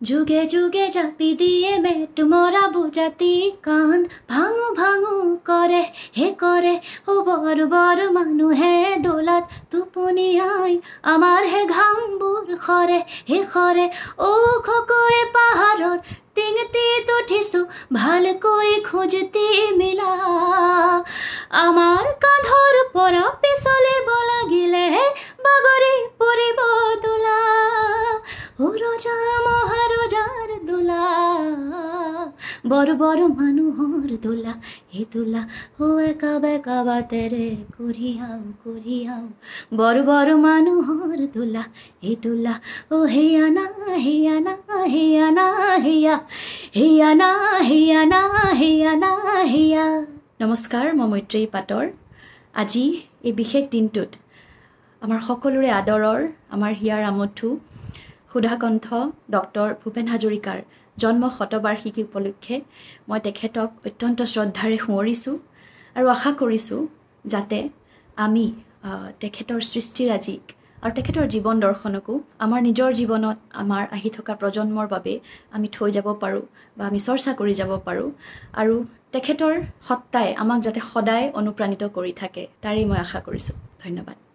যুগে যুগে জাপি দিয়ে মেট মরা বুঝাতি কান্দ ভাঙু ভাঙু করে হে করে ও বড় বড় মানুহে দোলাত টোপনি আই আমাৰ হে ঘামবোৰ খৰে ও খকয়ে পাহাৰৰ টিঙটিত উঠিছো ভালকৈ খুঁজতি মিলা আমাৰ কান্ধৰ পৰা পিছলিব লাগিলে বাগৰি পৰিব দোলা ও ৰজা মহাৰজাৰ দোলা বড় বড় মানুহৰ দোলা হে দোলা ও একা বেকা বাতেৰে কঢ়িয়াও বড় বড় মানুহৰ দোলা হে দোলা ও হেয়া না হেয়া না হেয়া না হেয়া হেয়া না হেয়া না হেয়া না হেয়া। নমস্কাৰ, মই মৈত্ৰেয়ী পাটৰ। আজি এই বিশেষ দিনটোত আমাৰ সকলোৰে আদৰৰ আমাৰ হিয়াৰ আমঠু সুধাকণ্ঠ ডক্টৰ ভূপেন হাজৰিকাৰ জন্ম শতবাৰ্ষিকী উপলক্ষে মই তেখেতক অত্যন্ত শ্ৰদ্ধাৰে সোঁৱৰিছোঁ আৰু আশা কৰিছোঁ যাতে আমি তেখেতৰ সৃষ্টিৰাজিক আৰু তেখেতৰ জীৱন দৰ্শনকো আমাৰ নিজৰ জীৱনত আমাৰ আহি থকা প্ৰজন্মৰ বাবে আমি থৈ যাব পাৰোঁ বা আমি চৰ্চা কৰি যাব পাৰোঁ আৰু তেখেতৰ সত্তাই আমাক যাতে সদায় অনুপ্ৰাণিত কৰি থাকে তাৰেই মই আশা কৰিছোঁ। ধন্যবাদ।